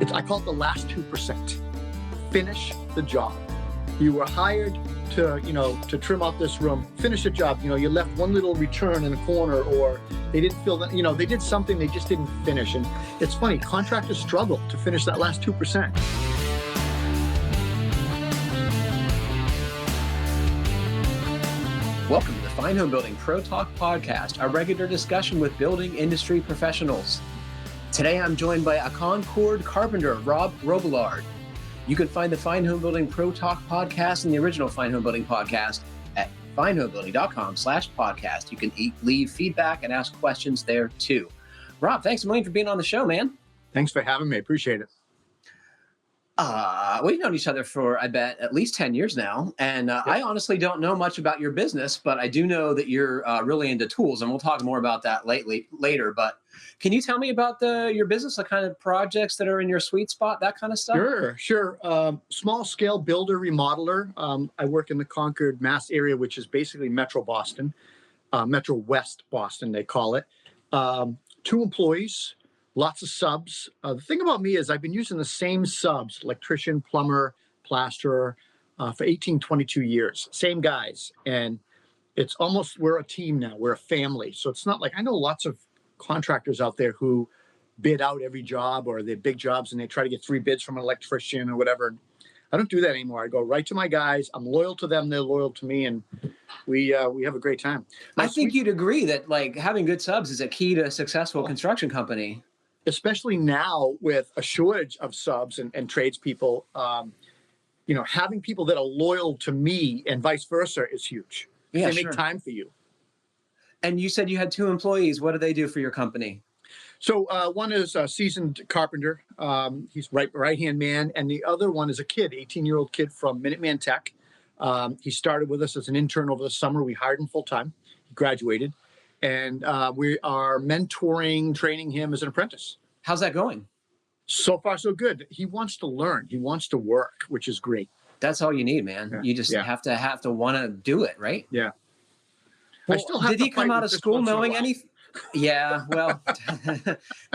I call it the last 2%. Finish the job. You were hired to trim out this room, finish the job. You left one little return in a corner, or they didn't feel that, they did something they just didn't finish. And it's funny, contractors struggle to finish that last 2%. Welcome to the Fine Homebuilding Pro Talk podcast, a regular discussion with building industry professionals. Today, I'm joined by a Concord Carpenter, Rob Robillard. You can find the Fine Homebuilding Pro Talk podcast and the original Fine Homebuilding podcast at finehomebuilding.com/podcast. You can leave feedback and ask questions there too. Rob, thanks a million for being on the show, man. Thanks for having me. Appreciate it. We've known each other for, I bet, at least 10 years now. And I honestly don't know much about your business, but I do know that you're really into tools, and we'll talk more about that later. But can you tell me about your business, the kind of projects that are in your sweet spot, that kind of stuff? Sure. Small scale builder, remodeler. I work in the Concord, Mass area, which is basically Metro Boston, Metro West Boston, they call it. 2 employees. Lots of subs. The thing about me is I've been using the same subs, electrician, plumber, plasterer, for 18, 22 years. Same guys. And it's almost, we're a team now. We're a family. So it's not like, I know lots of contractors out there who bid out every job, or they're big jobs and they try to get 3 bids from an electrician or whatever. I don't do that anymore. I go right to my guys. I'm loyal to them. They're loyal to me. And we have a great time. I think you'd agree that having good subs is a key to a successful construction company. Especially now with a shortage of subs and tradespeople, having people that are loyal to me and vice versa is huge. Yeah, they make time for you. And you said you had 2 employees. What do they do for your company? So one is a seasoned carpenter. He's right-hand man. And the other one is a kid, 18-year-old kid from Minuteman Tech. He started with us as an intern over the summer. We hired him full-time. He graduated. And we are mentoring, training him as an apprentice. How's that going? So far, so good. He wants to learn. He wants to work, which is great. That's all you need, man. Yeah. You just have to want to do it, right? Yeah. Well, I still have did he come out of school knowing anything? Yeah. Well,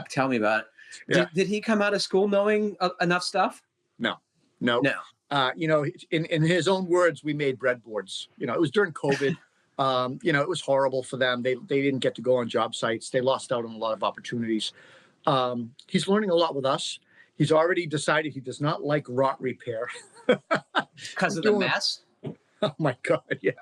tell me about it. Yeah. Did he come out of school knowing enough stuff? No. In his own words, we made breadboards. It was during COVID. It was horrible for them. They didn't get to go on job sites. They lost out on a lot of opportunities. He's learning a lot with us. He's already decided he does not like rot repair. Because of the mess? Oh my God, yeah.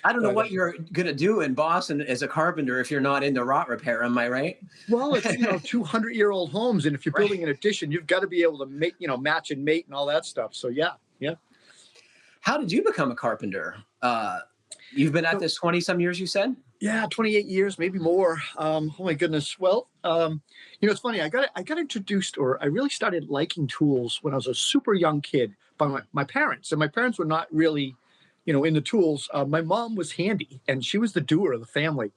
I don't know what you're going to do in Boston as a carpenter if you're not into rot repair, am I right? Well, it's, 200-year-old homes, and if you're building an addition, you've got to be able to make, match and mate and all that stuff. So yeah. How did you become a carpenter? You've been at this 20 some years, you said? Yeah, 28 years, maybe more. Oh my goodness. Well, it's funny. I got introduced, or I really started liking tools when I was a super young kid by my parents. And my parents were not really, into tools. My mom was handy, and she was the doer of the family.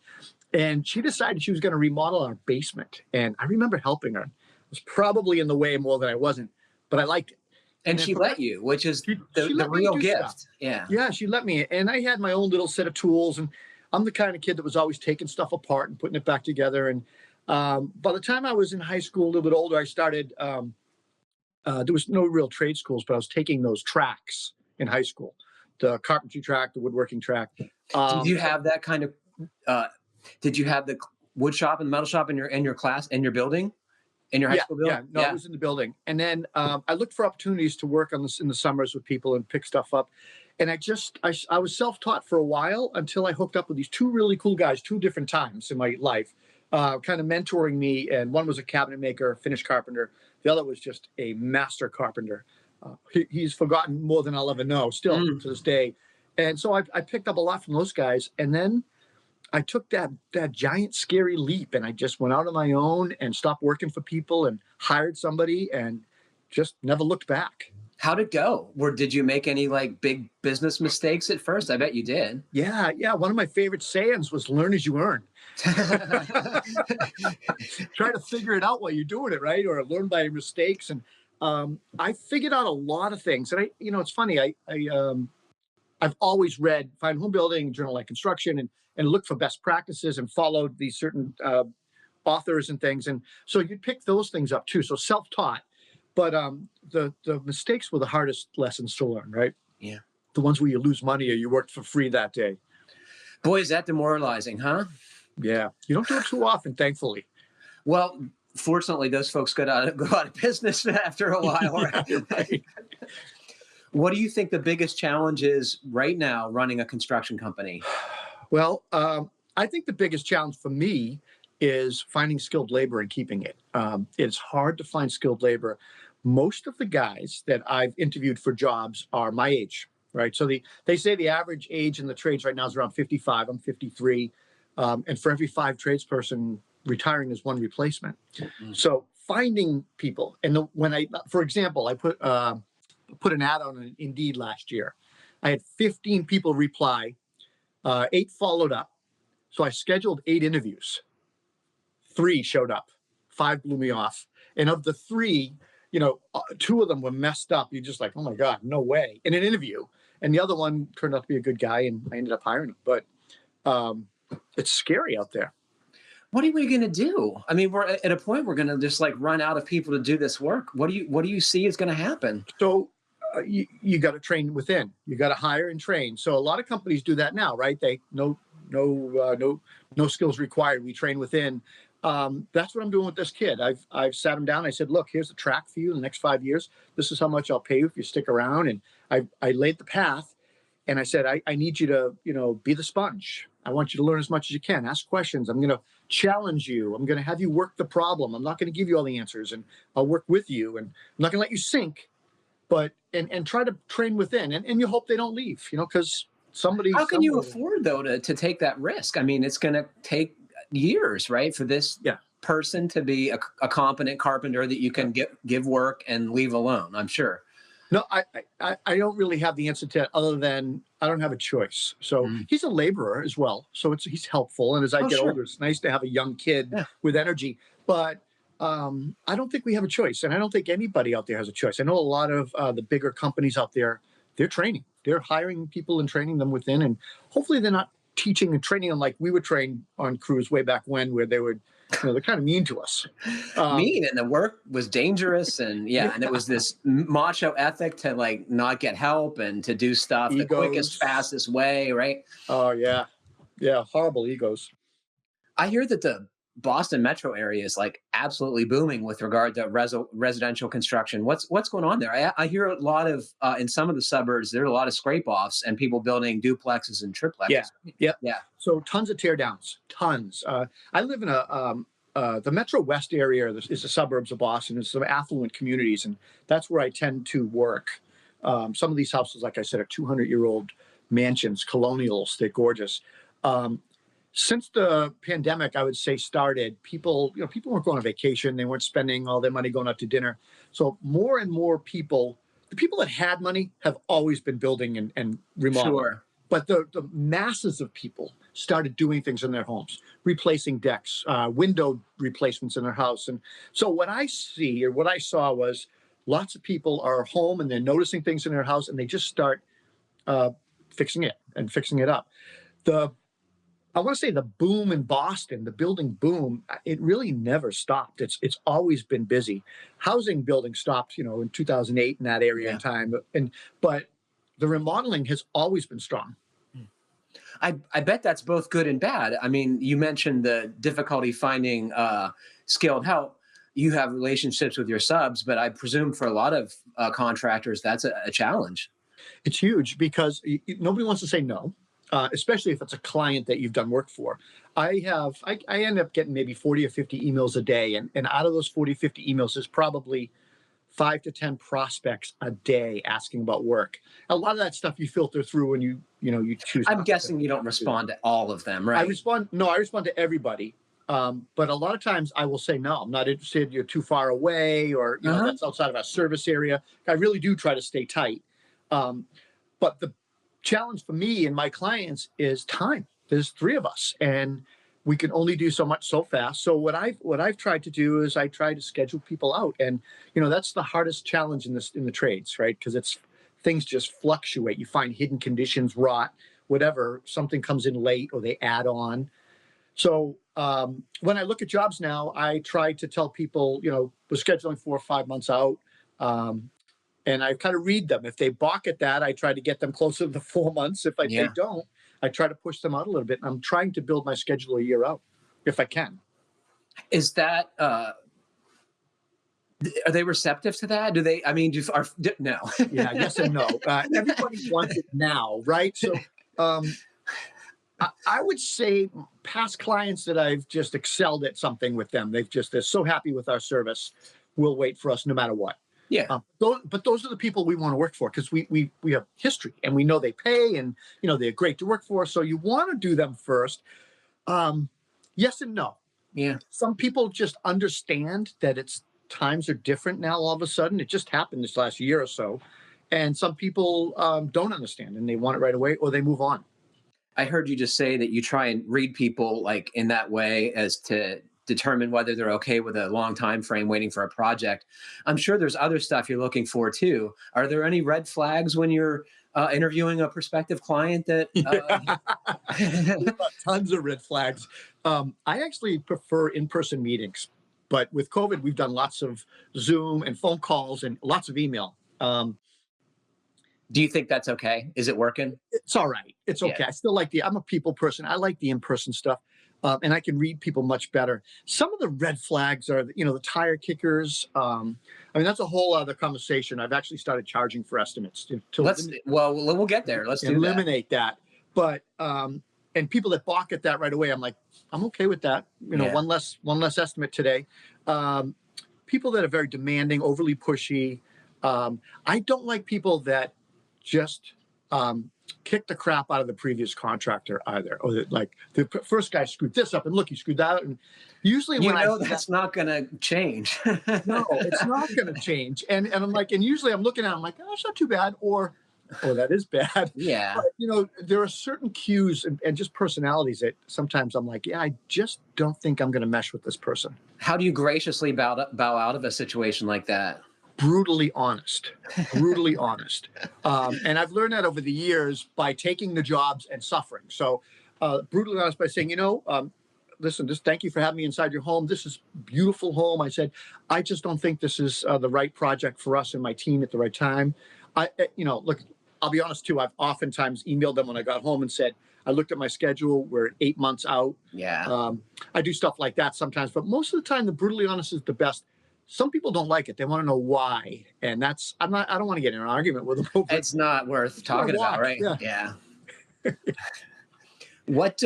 And she decided she was going to remodel our basement. And I remember helping her. I was probably in the way more than I wasn't, but I liked it. And she let you, which is the real gift. Stuff. Yeah. Yeah, she let me. And I had my own little set of tools. And I'm the kind of kid that was always taking stuff apart and putting it back together. And by the time I was in high school, a little bit older, I started, there was no real trade schools, but I was taking those tracks in high school, the carpentry track, the woodworking track. Did you have that kind of, did you have the wood shop and the metal shop in your class, in your building? In your high school building? Yeah, it was in the building. And then I looked for opportunities to work on this in the summers with people and pick stuff up. And I was self-taught for a while until I hooked up with these 2 really cool guys, 2 different times in my life, kind of mentoring me. And one was a cabinet maker, finished carpenter. The other was just a master carpenter. He's forgotten more than I'll ever know still to this day. And so I picked up a lot from those guys. And then I took that giant scary leap, and I just went out on my own and stopped working for people and hired somebody and just never looked back. How'd it go? Did you make any big business mistakes at first? I bet you did. Yeah. One of my favorite sayings was "learn as you earn." Try to figure it out while you're doing it, right? Or learn by your mistakes. And I figured out a lot of things. And it's funny. I've always read Fine Homebuilding, Journal Like Construction, and looked for best practices and followed these certain authors and things. And so you'd pick those things up too. So self-taught. But the mistakes were the hardest lessons to learn, right? Yeah. The ones where you lose money or you worked for free that day. Boy, is that demoralizing, huh? Yeah, you don't do it too often, thankfully. Well, fortunately, those folks go out of business after a while, Yeah, right? right. What do you think the biggest challenge is right now running a construction company? Well, I think the biggest challenge for me is finding skilled labor and keeping it. It's hard to find skilled labor. Most of the guys that I've interviewed for jobs are my age, right? So they say the average age in the trades right now is around 55. I'm 53. And for every 5 tradesperson retiring is 1 replacement. Mm. So finding people, and for example, I put an ad on Indeed last year. I had 15 people reply, 8 followed up. So I scheduled 8 interviews. 3 showed up, 5 blew me off. And of the 3, 2 of them were messed up. You're just like, oh my God, no way, in an interview. And the other one turned out to be a good guy, and I ended up hiring him. But it's scary out there. What are we going to do? I mean, we're at a point we're going to just like run out of people to do this work. What do you see is going to happen? So you got to train within. You got to hire and train. So a lot of companies do that now, right? They no skills required. We train within. That's what I'm doing with this kid. I've sat him down. I said, look, here's a track for you in the next 5 years. This is how much I'll pay you if you stick around. And I laid the path, and I said, I need you to be the sponge. I want you to learn as much as you can. Ask questions. I'm going to challenge you. I'm going to have you work the problem. I'm not going to give you all the answers, and I'll work with you. And I'm not going to let you sink, but and try to train within. And you hope they don't leave, because somebody. How can you afford though to take that risk? I mean, it's going to take years, right, for this person to be a competent carpenter that you can give work and leave alone, I'm sure. No, I don't really have the answer to that, other than I don't have a choice. So he's a laborer as well. So he's helpful. And as I get older, it's nice to have a young kid with energy. But I don't think we have a choice. And I don't think anybody out there has a choice. I know a lot of the bigger companies out there, they're training. They're hiring people and training them within. And hopefully they're not teaching and training them like we were trained on crews way back when, where they would, they're kind of mean to us. Mean, and the work was dangerous, and and it was this macho ethic to like not get help and to do stuff the quickest, fastest way, right? Oh yeah, horrible egos. I hear that the Boston metro area is like absolutely booming with regard to residential construction. What's going on there? I hear a lot of in some of the suburbs there are a lot of scrape offs and people building duplexes and triplexes. Yeah. Yeah. So tons of tear downs, tons. I live in the Metro West area is the suburbs of Boston. It's some affluent communities, and that's where I tend to work. Some of these houses, like I said, are 200-year-old mansions, colonials. They're gorgeous. Since the pandemic, I would say started, people weren't going on vacation. They weren't spending all their money going out to dinner. So more and more people, the people that had money have always been building and remodeling. Sure. But the masses of people started doing things in their homes, replacing decks, window replacements in their house. And so what I saw was lots of people are home and they're noticing things in their house, and they just start fixing it and fixing it up. I want to say the boom in Boston, the building boom, it really never stopped. It's always been busy. Housing building stopped, in 2008 in that area in time. But the remodeling has always been strong. I bet that's both good and bad. I mean, you mentioned the difficulty finding skilled help. You have relationships with your subs, but I presume for a lot of contractors, that's a challenge. It's huge because nobody wants to say no. Especially if it's a client that you've done work for. I end up getting maybe 40 or 50 emails a day. And out of those 40, 50 emails, there's probably 5 to 10 prospects a day asking about work. A lot of that stuff you filter through when you choose. I'm guessing you don't respond to all of them, right? I respond to everybody. But a lot of times I will say, no, I'm not interested. You're too far away, or that's outside of our service area. I really do try to stay tight. But the challenge for me and my clients is time. There's 3 of us, and we can only do so much so fast. So what I've tried to do is I try to schedule people out, and that's the hardest challenge in the trades, right? Because things just fluctuate. You find hidden conditions, rot, whatever. Something comes in late, or they add on. So when I look at jobs now, I try to tell people, we're scheduling 4 or 5 months out. And I kind of read them. If they balk at that, I try to get them closer to the 4 months. If they Yeah. don't, I try to push them out a little bit. I'm trying to build my schedule a year out if I can. Is that are they receptive to that? Do they? I mean, no. Yeah, yes and no. Everybody wants it now, right? So I would say past clients that I've just excelled at something with them, they're so happy with our service, will wait for us no matter what. Yeah. But those are the people we want to work for because we have history and we know they pay and they're great to work for. So you want to do them first. Yes and no. Yeah. Some people just understand that times are different now. All of a sudden, it just happened this last year or so, and some people don't understand and they want it right away or they move on. I heard you just say that you try and read people like in that way as to determine whether they're okay with a long time frame waiting for a project. I'm sure there's other stuff you're looking for too. Are there any red flags when you're interviewing a prospective client that Tons of red flags. I actually prefer in-person meetings, but with COVID, we've done lots of Zoom and phone calls and lots of email. Do you think that's okay? Is it working? It's all right. It's okay. Yeah. I still I'm a people person. I like the in-person stuff. And I can read people much better. Some of the red flags are, the tire kickers. I mean, that's a whole other conversation. I've actually started charging for estimates we'll get there. Let's eliminate that. But and people that balk at that right away, I'm like, I'm okay with that. One less estimate today. People that are very demanding, overly pushy. I don't like people that just kick the crap out of the previous contractor either, or that, like the first guy screwed this up and look, he screwed that up. And usually that's not going to change. No, it's not going to change. And I'm like, and usually I'm looking at it, I'm like, oh, it's not too bad, or oh, that is bad. Yeah. But, there are certain cues and just personalities that sometimes I'm like, yeah, I just don't think I'm going to mesh with this person. How do you graciously bow out of a situation like that? Brutally honest. And I've learned that over the years by taking the jobs and suffering. So brutally honest by saying, listen, thank you for having me inside your home. This is a beautiful home. I said, I just don't think this is the right project for us and my team at the right time. Look, I'll be honest too. I've oftentimes emailed them when I got home and said, I looked at my schedule. We're 8 months out. Yeah. I do stuff like that sometimes, but most of the time, the brutally honest is the best. Some people don't like it. They want to know why. And I don't want to get in an argument with them. It's not worth talking about, right? Yeah. What,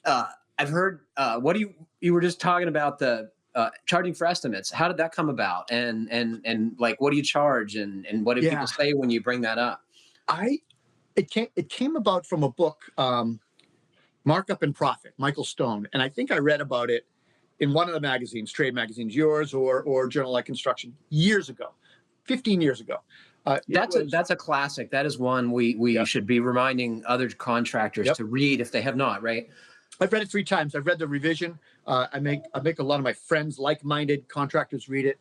I've heard, you were just talking about the charging for estimates. How did that come about? And like, what do you charge? And what do people say when you bring that up? It came about from a book, Markup and Profit, Michael Stone. And I think I read about it in one of the magazines, trade magazines, yours or Journal Like Construction, years ago, 15 years ago. That's a classic. That is one we should be reminding other contractors to read if they have not, right? I've read it 3 times. I've read the revision. I make a lot of my friends, like-minded contractors, read it.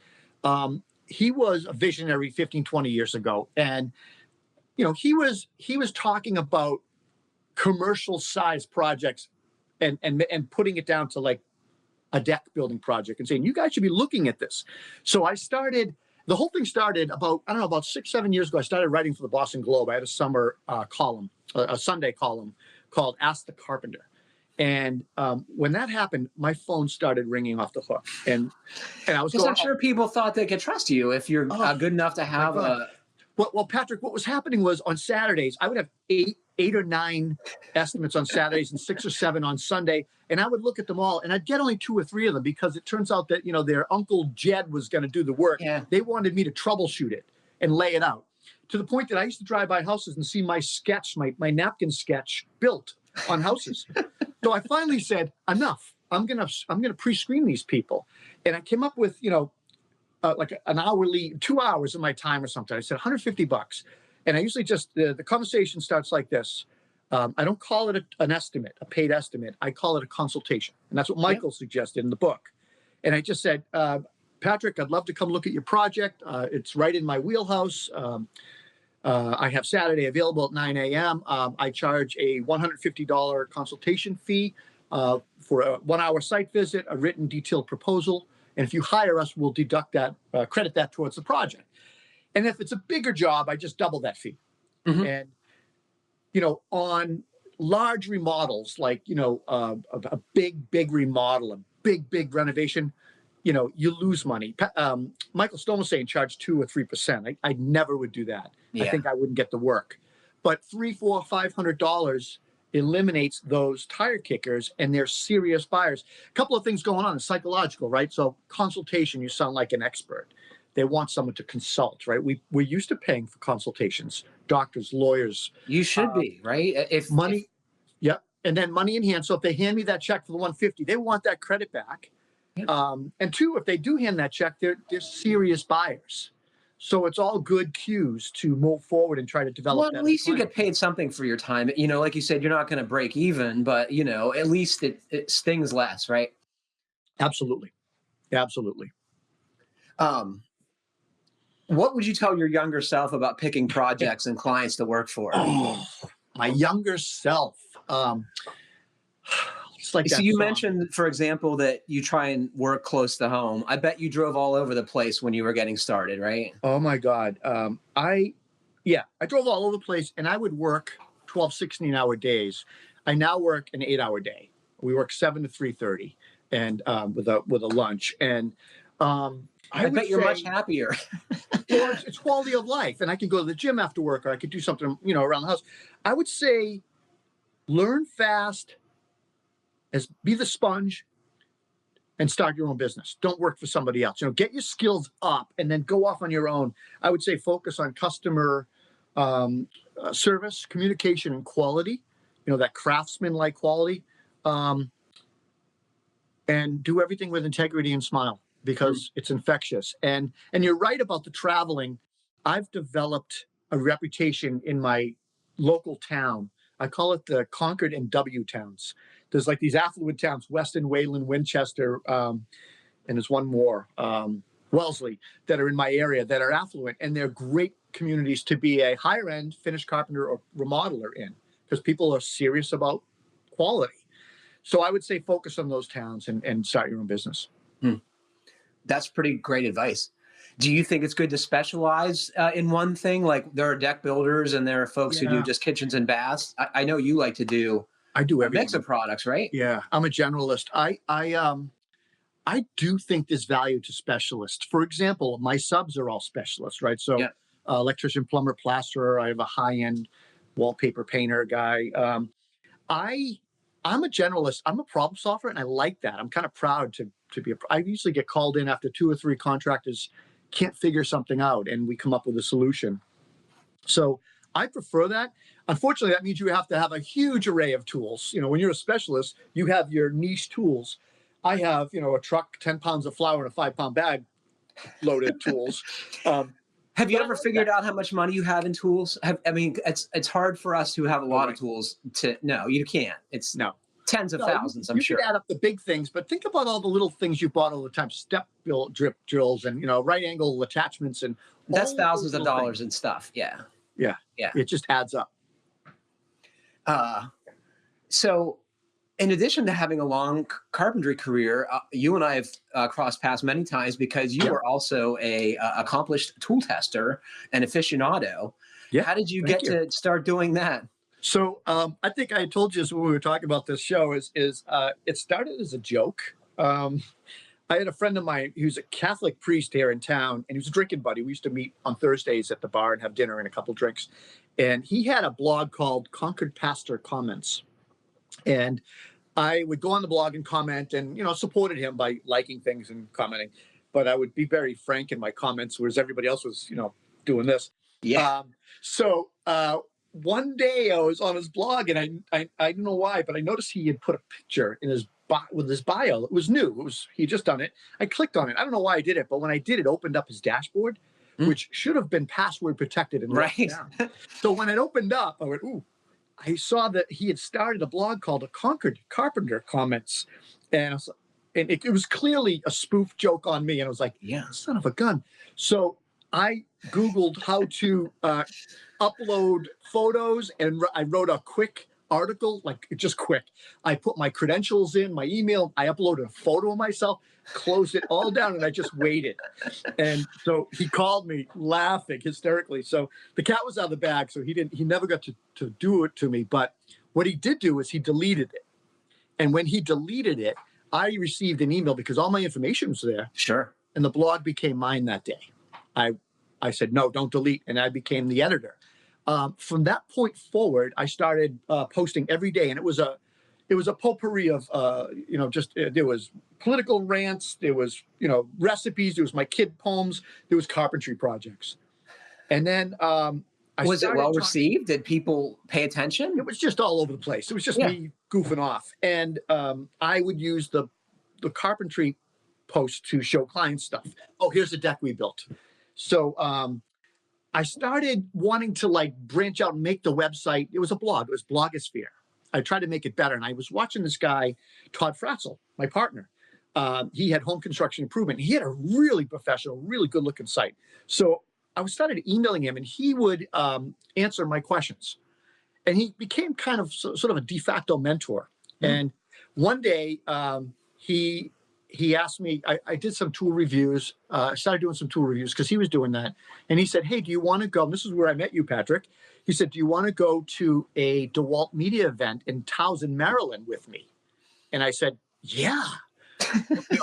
He was a visionary 15, 20 years ago. And, he was talking about commercial size projects and putting it down to like a deck building project and saying, you guys should be looking at this. So the whole thing started about 6, 7 years ago. I started writing for the Boston Globe. I had a summer column, a Sunday column called Ask the Carpenter. And when that happened, my phone started ringing off the hook. And I was I'm sure people thought they could trust you if you're good enough to have a... Well, Patrick, what was happening was on Saturdays, I would have eight or 9 estimates on Saturdays and 6 or 7 on Sunday. And I would look at them all and I'd get only 2 or 3 of them because it turns out that, their Uncle Jed was going to do the work. Yeah. They wanted me to troubleshoot it and lay it out to the point that I used to drive by houses and see my sketch, my napkin sketch built on houses. So I finally said, enough. I'm going to pre-screen these people. And I came up with, like an hourly, 2 hours of my time or something. I said $150. And I usually just, the conversation starts like this. I don't call it an estimate, a paid estimate. I call it a consultation. And that's what Michael suggested in the book. And I just said, Patrick, I'd love to come look at your project. It's right in my wheelhouse. I have Saturday available at 9 a.m. I charge a $150 consultation fee for a 1-hour site visit, a written detailed proposal, And if you hire us, we'll deduct that, credit that towards the project. And if it's a bigger job, I just double that fee. Mhm. And, on large remodels, like, a big remodel, a big renovation, you lose money. Michael Stone was saying charge 2 or 3%. I never would do that. I Yeah. think I wouldn't get the work. But $300, $400, $500 eliminates those tire kickers, and they're serious buyers. A couple of things going on. It's psychological, right? So consultation, you sound like an expert. They want someone to consult, right? We're used to paying for consultations, doctors, lawyers. You should be, right? Money, yep. And then money in hand. So if they hand me that check for the 150, they want that credit back. Yep. And two, if they do hand that check, they're serious buyers. So it's all good cues to move forward and try to develop Well, that. at least you get paid something for your time. Like you said, you're not going to break even, but at least it stings less, right? Absolutely. Absolutely. What would you tell your younger self about picking projects and clients to work for? Oh, my younger self. It's like So that you song. mentioned, for example, that you try and work close to home. I bet you drove all over the place when you were getting started, right? Oh my God. I drove all over the place, and I would work 12, 16-hour days. I now work an 8-hour day. We work 7 to 3:30, and with a lunch. And I bet you're much happier. Well, it's quality of life, and I can go to the gym after work, or I could do something, around the house. I would say learn fast, be the sponge, and start your own business. Don't work for somebody else. Get your skills up and then go off on your own. I would say focus on customer service, communication, and quality. That craftsman-like quality, and do everything with integrity and smile, because it's infectious. And you're right about the traveling. I've developed a reputation in my local town. I call it the Concord and W towns. There's like these affluent towns, Weston, Wayland, Winchester, and there's one more, Wellesley, that are in my area that are affluent, and they're great communities to be a higher end finished carpenter or remodeler in, because people are serious about quality. So I would say focus on those towns and start your own business. That's pretty great advice. Do you think it's good to specialize in one thing? Like there are deck builders and there are folks who do just kitchens and baths. I know you like to do. I do a everything. mix of products, right? Yeah, I'm a generalist. I do think there's value to specialists. For example, my subs are all specialists, right? So electrician, plumber, plasterer. I have a high-end wallpaper painter guy. I'm a generalist. I'm a problem solver, and I like that. I'm kind of proud to be I usually get called in after 2 or 3 contractors can't figure something out, and we come up with a solution. So I prefer that. Unfortunately, that means you have to have a huge array of tools. When you're a specialist, you have your niche tools. I have, a truck, 10 pounds of flour in a 5-pound bag loaded tools. Have you ever figured out how much money you have in tools? It's hard for us who have a lot of tools to. No, you can't. It's tens of thousands, I'm sure. You can add up the big things, but think about all the little things you bought all the time: step drip drills and right angle attachments, and that's thousands of dollars and stuff. Yeah. It just adds up. So, in addition to having a long carpentry career, you and I have crossed paths many times because you are also a accomplished tool tester and aficionado. Yeah. How did you get to start doing that? So I think I told you this when we were talking about this show. It started as a joke. I had a friend of mine who's a Catholic priest here in town, and he was a drinking buddy. We used to meet on Thursdays at the bar and have dinner and a couple drinks. And he had a blog called Concord Pastor Comments. And I would go on the blog and comment and, supported him by liking things and commenting. But I would be very frank in my comments, whereas everybody else was, doing this. Yeah. So one day I was on his blog, and I don't know why, but I noticed he had put a picture in his with his bio. It was new. He just done it. I clicked on it. I don't know why I did it, but when I did, it opened up his dashboard, which should have been password protected and left down. So when it opened up, I went, ooh. I saw that he had started a blog called Concord Carpenter Comments, and it was clearly a spoof joke on me. And I was like, son of a gun. So I Googled how to upload photos, and I wrote a quick article, like just quick. I put my credentials in, my email, I uploaded a photo of myself, closed it all down, and I just waited. And so he called me laughing hysterically. So the cat was out of the bag, so he never got to do it to me. But what he did do is he deleted it. And when he deleted it, I received an email because all my information was there. Sure. And the blog became mine that day. I said, no, don't delete. And I became the editor. From that point forward, I started posting every day. And it was a potpourri of, there was political rants, there was, recipes, there was my kid poems, there was carpentry projects. And then was it well received? Did people pay attention? It was just all over the place. It was just me goofing off. And I would use the carpentry post to show clients stuff. Oh, here's the deck we built. So I started wanting to like branch out and make the website. It was a blog. It was Blogosphere. I tried to make it better. And I was watching this guy, Todd Fratzel, my partner. He had Home Construction Improvement. He had a really professional, really good looking site. So I started emailing him and he would answer my questions. And he became kind of sort of a de facto mentor. Mm-hmm. And one day he asked me, I did some tool reviews. I started doing some tool reviews because he was doing that. And he said, hey, do you want to go? And this is where I met you, Patrick. He said, do you want to go to a DeWalt media event in Towson, Maryland with me? And I said, yeah.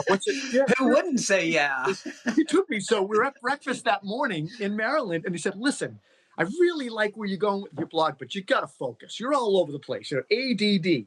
What's it? Yeah. Who wouldn't say yeah? He took me. So we were at breakfast that morning in Maryland. And he said, listen, I really like where you're going with your blog, but you got to focus. You're all over the place. You're ADD.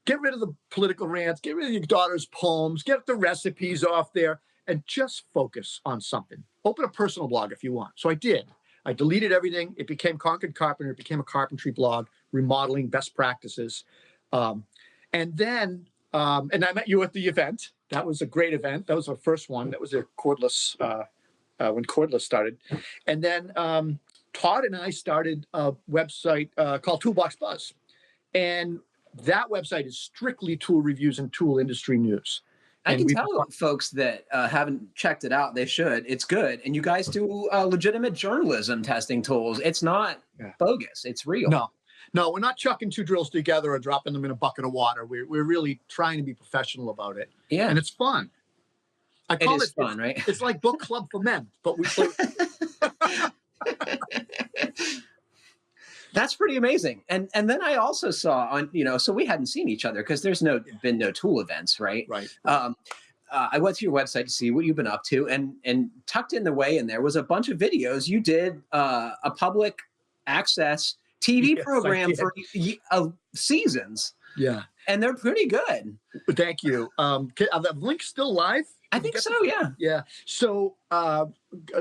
Get rid of the political rants, get rid of your daughter's poems, get the recipes off there, and just focus on something. Open a personal blog if you want. So I did. I deleted everything. It became Concord Carpenter. It became a carpentry blog, remodeling best practices. And then I met you at the event. That was a great event. That was our first one. That was a cordless, when cordless started. And then Todd and I started a website called Toolbox Buzz. And that website is strictly tool reviews and tool industry news. I can tell folks that haven't checked it out, they should. It's good. And you guys do legitimate journalism testing tools. It's not bogus. It's real. No, we're not chucking two drills together or dropping them in a bucket of water. We're really trying to be professional about it. Yeah. And it's fun. I call it fun, right? It's like book club for men, but we play. That's pretty amazing. And then I also saw on, so we hadn't seen each other because there's been no tool events, right? Right. I went to your website to see what you've been up to, and tucked in the way in there was a bunch of videos. You did a public access TV program for seasons. Yeah. And they're pretty good. Thank you. Are the links still live? I think so, yeah. Yeah. So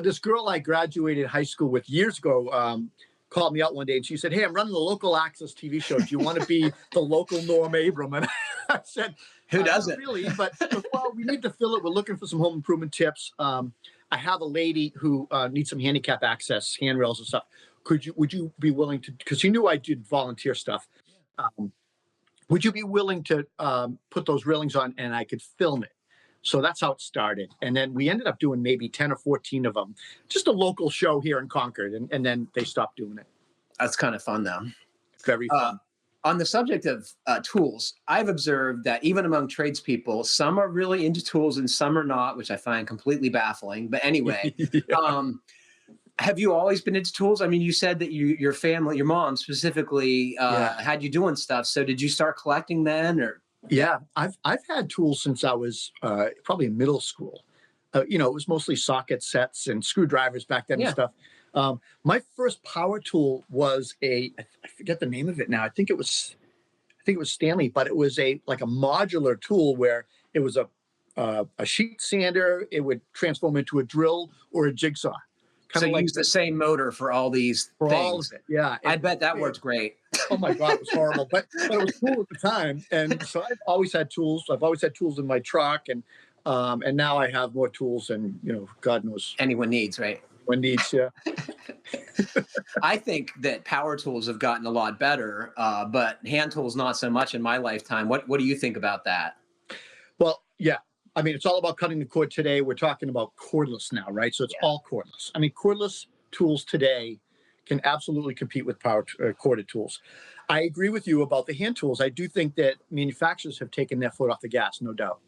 this girl I graduated high school with years ago called me out one day and she said, hey, I'm running the local access TV show. Do you want to be the local Norm Abram? And I said, who doesn't? Really, but well, we need to fill it. We're looking for some home improvement tips. I have a lady who needs some handicap access, handrails and stuff. Would you be willing to, because she knew I did volunteer stuff. Would you be willing to put those railings on and I could film it? So that's how it started. And then we ended up doing maybe 10 or 14 of them, just a local show here in Concord. And then they stopped doing it. That's kind of fun, though. Very fun. On the subject of tools, I've observed that even among tradespeople, some are really into tools and some are not, which I find completely baffling. But anyway, have you always been into tools? I mean, you said that your family, your mom specifically, had you doing stuff. So did you start collecting then, or? Yeah, I've had tools since I was probably in middle school. It was mostly socket sets and screwdrivers back then and stuff. My first power tool was I forget the name of it now. I think it was Stanley, but it was like a modular tool where it was a sheet sander. It would transform into a drill or a jigsaw. So you use the same motor for all these things. All of it, yeah. I bet that worked great. Oh my God, it was horrible, but it was cool at the time. And so I've always had tools. I've always had tools in my truck, and now I have more tools than God knows anyone needs, right? One needs, yeah. I think that power tools have gotten a lot better, but hand tools not so much in my lifetime. What do you think about that? Well, yeah. I mean, it's all about cutting the cord today. We're talking about cordless now, right? So it's all cordless. I mean, cordless tools today can absolutely compete with power corded tools. I agree with you about the hand tools. I do think that manufacturers have taken their foot off the gas, no doubt.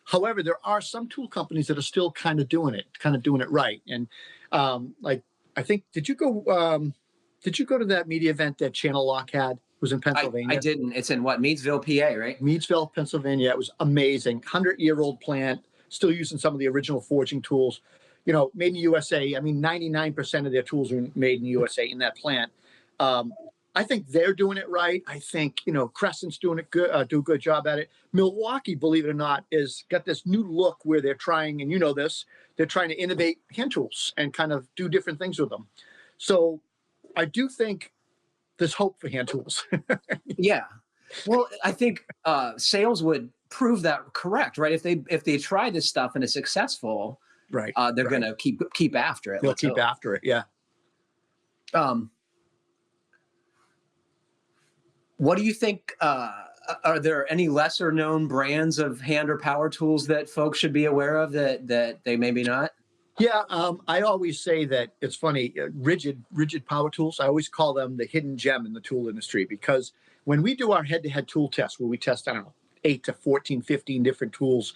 However, there are some tool companies that are still kind of doing it right. And like, I think, did you go to that media event that Channel Lock had? It was in I Pennsylvania. didn't. It's in what, Meadsville, PA, right? Meadsville, Pennsylvania. It was amazing. 100-year-old plant, still using some of the original forging tools. Made in the USA. I mean, 99% of their tools are made in the USA in that plant. I think they're doing it right. I think, Crescent's doing it good, do a good job at it. Milwaukee, believe it or not, is got this new look where they're trying, and they're trying to innovate hand tools and kind of do different things with them. So I do think there's hope for hand tools. Yeah. Well, I think sales would prove that correct, right? If they try this stuff and it's successful, Right. they're going to keep after it. They'll keep after it. Yeah. What do you think? Are there any lesser known brands of hand or power tools that folks should be aware of that they maybe not? Yeah, I always say that it's funny, rigid power tools. I always call them the hidden gem in the tool industry, because when we do our head-to-head tool test, where we test, I don't know, 8 to 14, 15 different tools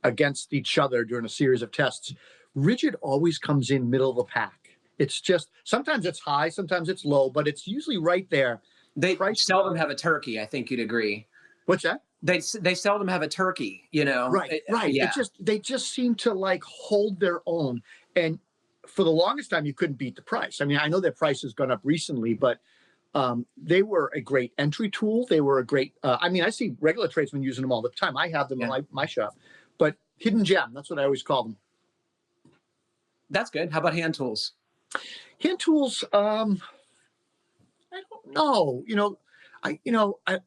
against each other during a series of tests, rigid always comes in middle of the pack. It's just, sometimes it's high, sometimes it's low, but it's usually right there. They seldom have a turkey. I think you'd agree. What's that? They seldom have a turkey, Right. Yeah. They just seem to like hold their own. And for the longest time, you couldn't beat the price. I mean, I know their price has gone up recently, but they were a great entry tool. They were a great, I see regular tradesmen using them all the time. I have them in my shop, but hidden gem, that's what I always call them. That's good. How about hand tools? Hand tools, I don't know.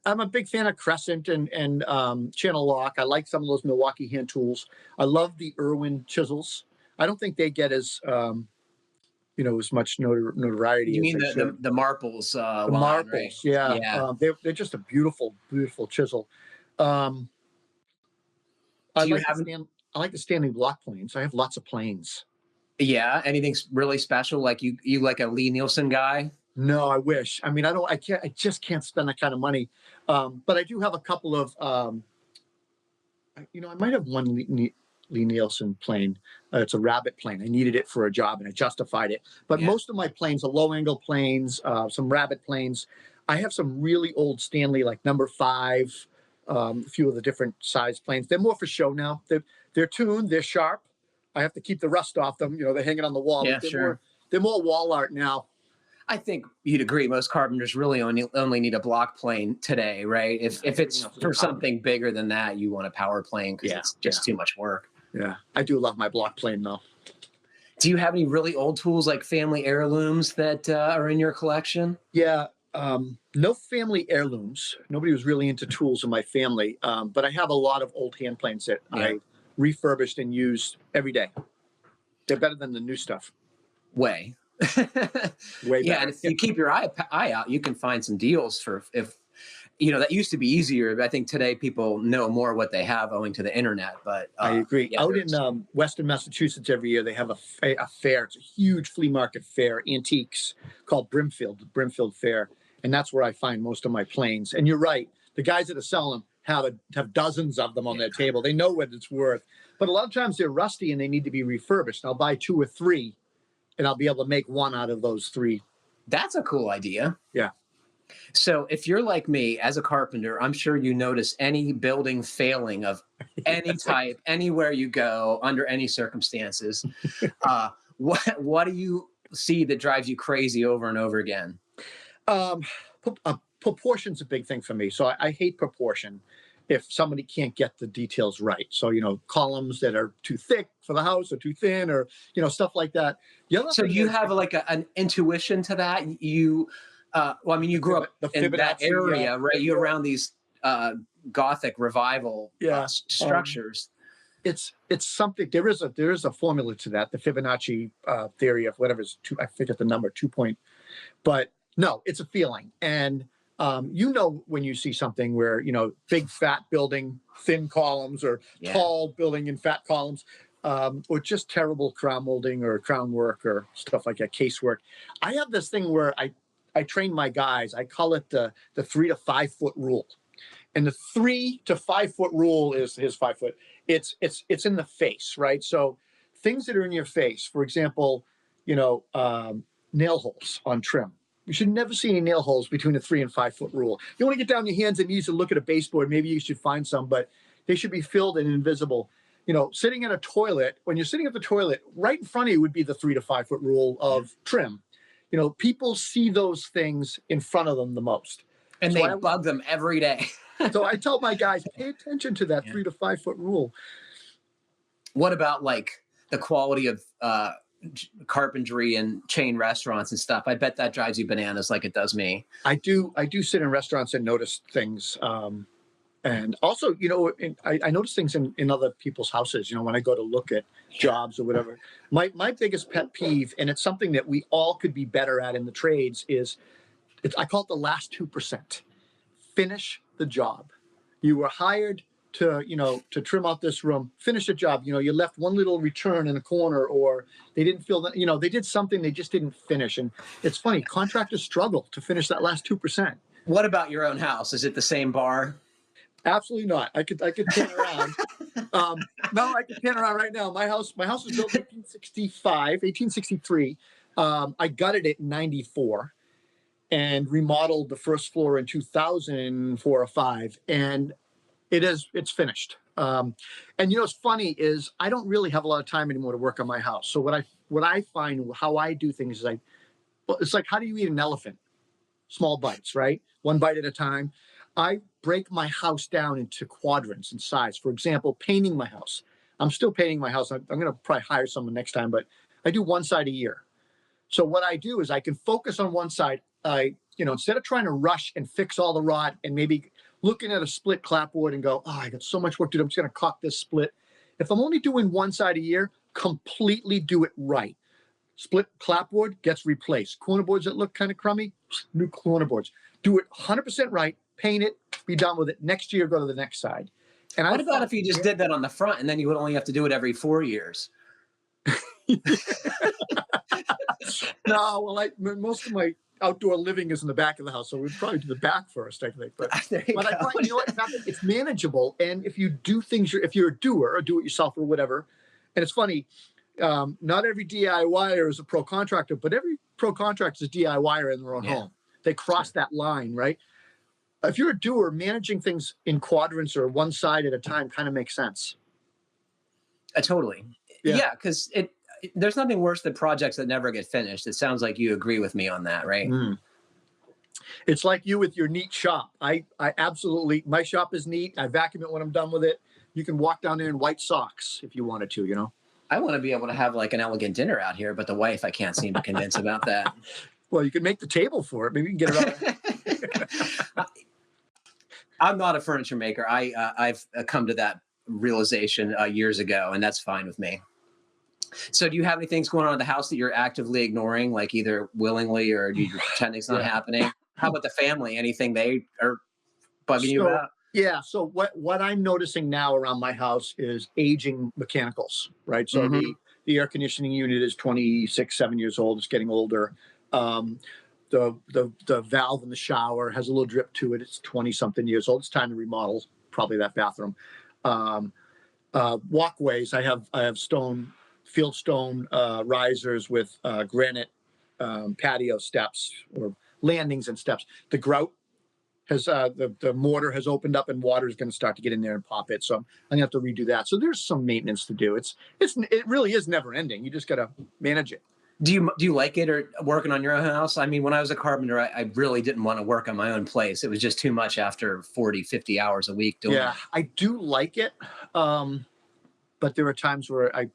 I'm a big fan of Crescent and Channel Lock. I like some of those Milwaukee hand tools. I love the Irwin chisels. I don't think they get as as much notoriety. You as mean they should. the Marples? The line, Marples, right? yeah. They're just a beautiful, beautiful chisel. I like the standing block planes. I have lots of planes. Yeah. Anything really special? Like you like a Lee Nielsen guy? No, I wish. I mean, I can't. I just can't spend that kind of money. But I do have a couple of. I might have one Lee Nielsen plane. It's a rabbit plane. I needed it for a job, and I justified it. But most of my planes are low-angle planes. Some rabbit planes. I have some really old Stanley, like number 5. A few of the different size planes. They're more for show now. They're tuned. They're sharp. I have to keep the rust off them. They're hanging on the wall. Yeah, sure. They're more wall art now. I think you'd agree. Most carpenters really only need a block plane today, right? If it's for something bigger than that, you want a power plane because it's just too much work. Yeah, I do love my block plane though. Do you have any really old tools like family heirlooms that are in your collection? Yeah, no family heirlooms. Nobody was really into tools in my family, but I have a lot of old hand planes that I refurbished and used every day. They're better than the new stuff. Way Way better. And if you keep your eye out, you can find some deals for that used to be easier. I think today people know more what they have owing to the internet. But I agree. Out in Western Massachusetts every year, they have a fair. It's a huge flea market fair, antiques, called the Brimfield Fair. And that's where I find most of my planes. And you're right. The guys that are selling them have dozens of them on their table. They know what it's worth. But a lot of times they're rusty and they need to be refurbished. I'll buy 2 or 3. And I'll be able to make 1 out of those 3. That's a cool idea. Yeah. So if you're like me as a carpenter, I'm sure you notice any building failing of any type, anywhere you go, under any circumstances. What do you see that drives you crazy over and over again? Proportion's a big thing for me. So I hate proportion if somebody can't get the details right. So, columns that are too thick for the house or too thin or, stuff like that. So you have like an intuition to that? You grew up in that area, right? You're around these Gothic revival structures. It's something, there is a formula to that, the Fibonacci theory of whatever's I forget the number, 2 point. But no, it's a feeling. And when you see something where, big fat building, thin columns, or tall building and fat columns, or just terrible crown molding or crown work or stuff like that, casework. I have this thing where I I train my guys. I call it the 3 to 5 foot rule. And the 3 to 5 foot rule is his 5 foot. It's in the face, right? So things that are in your face, for example, nail holes on trim. You should never see any nail holes between a 3 and 5 foot rule. You want to get down on your hands and knees and look at a baseboard. Maybe you should find some, but they should be filled and invisible. Sitting in a toilet, when you're sitting at the toilet, right in front of you would be the 3 to 5 foot rule of trim. People see those things in front of them the most. And so they bug them every day. So I tell my guys, pay attention to that 3 to 5 foot rule. What about like the quality of carpentry and chain restaurants and stuff? I bet that drives you bananas like it does me. I do sit in restaurants and notice things. And also, I notice things in other people's houses, when I go to look at jobs or whatever. My biggest pet peeve, and it's something that we all could be better at in the trades, I call it the last 2%. Finish the job. You were hired to trim out this room, finish the job. You left one little return in a corner, or they didn't feel that, they did something they just didn't finish. And it's funny, contractors struggle to finish that last 2%. What about your own house? Is it the same bar? Absolutely not. I could pan around. No, I could pan around right now. My house was built in 1863. I gutted it in 94 and remodeled the first floor in 2004 or 5. And it's finished. And what's funny is I don't really have a lot of time anymore to work on my house. So what I find, how I do things is it's like, how do you eat an elephant? Small bites, right? One bite at a time. I break my house down into quadrants in size. For example, painting my house. I'm still painting my house. I'm going to probably hire someone next time, but I do one side a year. So what I do is I can focus on one side. Instead of trying to rush and fix all the rot and maybe looking at a split clapboard and go, I got so much work to do, I'm just going to caulk this split. If I'm only doing one side a year, completely do it right. Split clapboard gets replaced. Corner boards that look kind of crummy, new corner boards. Do it 100% right, paint it, be done with it. Next year, go to the next side. And what about if you just did that on the front and then you would only have to do it every 4 years? No, well, most of my outdoor living is in the back of the house, so we'd probably do the back first, I think. But I find, it's manageable. And if you do things, if you're a doer, or do-it-yourself or whatever, and it's funny, not every DIYer is a pro contractor, but every pro contractor is a DIYer in their own home. They cross that line, right? If you're a doer, managing things in quadrants or one side at a time kind of makes sense. Totally. Yeah, because there's nothing worse than projects that never get finished. It sounds like you agree with me on that, right? Mm. It's like you with your neat shop. I absolutely, my shop is neat. I vacuum it when I'm done with it. You can walk down there in white socks if you wanted to, I want to be able to have like an elegant dinner out here, but the wife, I can't seem to convince about that. Well, you can make the table for it. Maybe you can get it out. I'm not a furniture maker. I've come to that realization years ago, and that's fine with me. So do you have any things going on in the house that you're actively ignoring, like either willingly or do you pretend it's not happening? How about the family? Anything they are bugging you about? Yeah. So what I'm noticing now around my house is aging mechanicals, right? So the air conditioning unit is 7 years old. It's getting older. The valve in the shower has a little drip to it. It's 20-something years old. It's time to remodel probably that bathroom. Walkways. I have fieldstone risers with granite patio steps or landings and steps. The grout has the mortar has opened up and water is going to start to get in there and pop it. So I'm going to have to redo that. So there's some maintenance to do. It really is never ending. You just got to manage it. Do you like it or working on your own house? I mean, when I was a carpenter, I really didn't want to work on my own place. It was just too much after 40, 50 hours a week doing it. I do like it. But there are times where I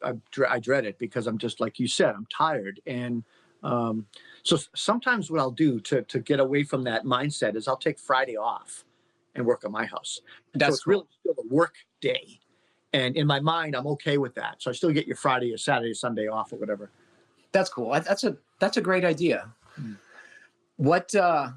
dread it because I'm just, like you said, I'm tired. And so sometimes what I'll do to get away from that mindset is I'll take Friday off and work on my house. So it's really still a work day. And in my mind, I'm okay with that. So I still get your Friday or Saturday, Sunday off or whatever. That's cool. That's a great idea. What do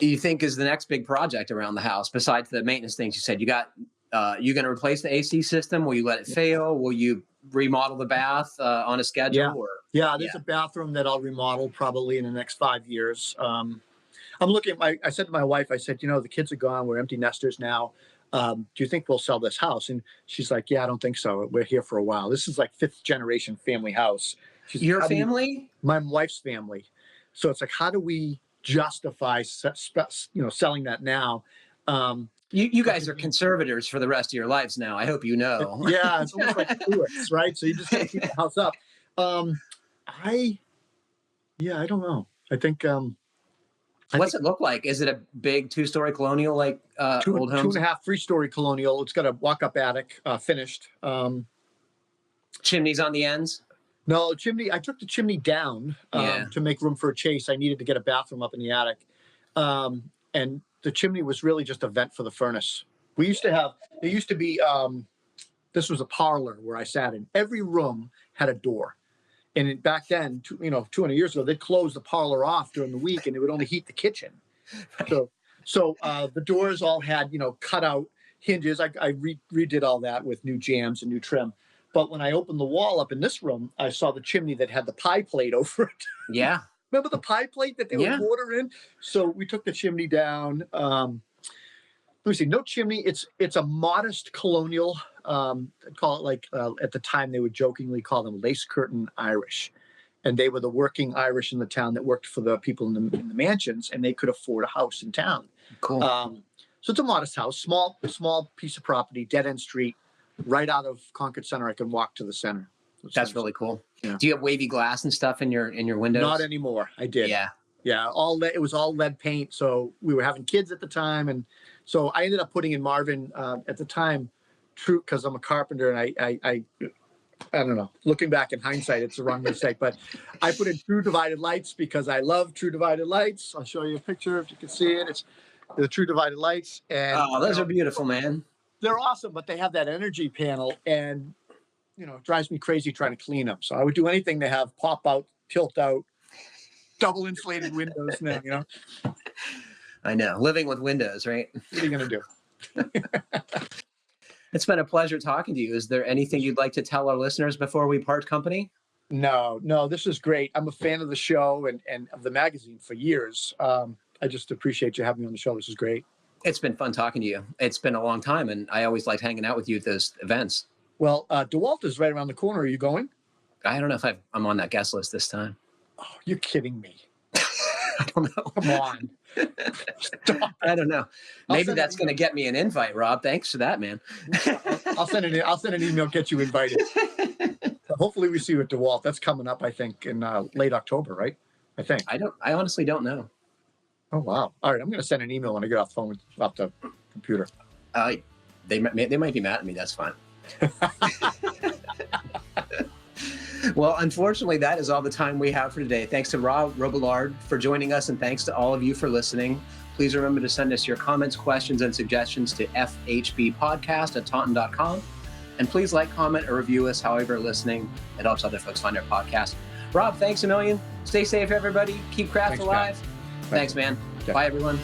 you think is the next big project around the house besides the maintenance things you said? You going to replace the AC system? Will you let it fail? Will you remodel the bath on a schedule? Yeah. Or Yeah, there's a bathroom that I'll remodel probably in the next 5 years. I'm looking at I said to my wife, I said, the kids are gone. We're empty nesters now. Do you think we'll sell this house? And she's like, yeah, I don't think so. We're here for a while. This is like 5th generation family house. Your family? My wife's family. So it's like, how do we justify, selling that now? You guys are conservators for the rest of your lives now. I hope you know. Yeah, it's almost like Stewart's, right? So you just got to keep the house up. I don't know. I think. What's it look like? Is it a big 2-story colonial like old homes? 2.5, 3-story colonial. It's got a walk-up attic, finished. Chimneys on the ends? No, chimney. I took the chimney down to make room for a chase. I needed to get a bathroom up in the attic. And the chimney was really just a vent for the furnace. There used to be, this was a parlor where I sat in. Every room had a door. And back then, 200 years ago, they'd close the parlor off during the week and they would only heat the kitchen. So the doors all had, cut out hinges. I redid all that with new jambs and new trim. But when I opened the wall up in this room, I saw the chimney that had the pie plate over it. Yeah. Remember the pie plate that they would water in? So we took the chimney down. Let me see. No chimney. It's a modest colonial. Call it like at the time they would jokingly call them lace curtain Irish, and they were the working Irish in the town that worked for the people in the mansions, and they could afford a house in town. Cool. So it's a modest house, small piece of property, dead end street, right out of Concord Center. I can walk to the center. That's really cool. Yeah. Do you have wavy glass and stuff in your windows? Not anymore. I did. Yeah. Yeah. It was all lead paint. So we were having kids at the time, and so I ended up putting in Marvin at the time. True, because I'm a carpenter, and I don't know. Looking back in hindsight, it's the wrong mistake. But I put in true divided lights because I love true divided lights. I'll show you a picture if you can see it. It's the true divided lights, and those are beautiful, man. They're awesome, but they have that energy panel, and it drives me crazy trying to clean them. So I would do anything to have pop out, tilt out, double insulated windows. Now, I know, living with windows, right? What are you gonna do? It's been a pleasure talking to you. Is there anything you'd like to tell our listeners before we part company? No, this is great. I'm a fan of the show and of the magazine for years. I just appreciate you having me on the show. This is great. It's been fun talking to you. It's been a long time, and I always liked hanging out with you at those events. Well, DeWalt is right around the corner. Are you going? I don't know if I'm on that guest list this time. Oh, you're kidding me. I don't know. Come on. Stop. I don't know. Maybe that's going to get me an invite, Rob. Thanks for that, man. I'll send an email, get you invited. Hopefully we see you at DeWalt. That's coming up, I think, in late October, right? I think. I honestly don't know. Oh, wow. All right. I'm going to send an email when I get off the computer. They might be mad at me. That's fine. Well, unfortunately, that is all the time we have for today. Thanks to Rob Robillard for joining us, and thanks to all of you for listening. Please remember to send us your comments, questions, and suggestions to fhbpodcast@taunton.com. And please like, comment, or review us however you're listening. It helps other folks find our podcast. Rob, thanks a million. Stay safe, everybody. Keep craft alive. Thanks, man. Okay. Bye, everyone.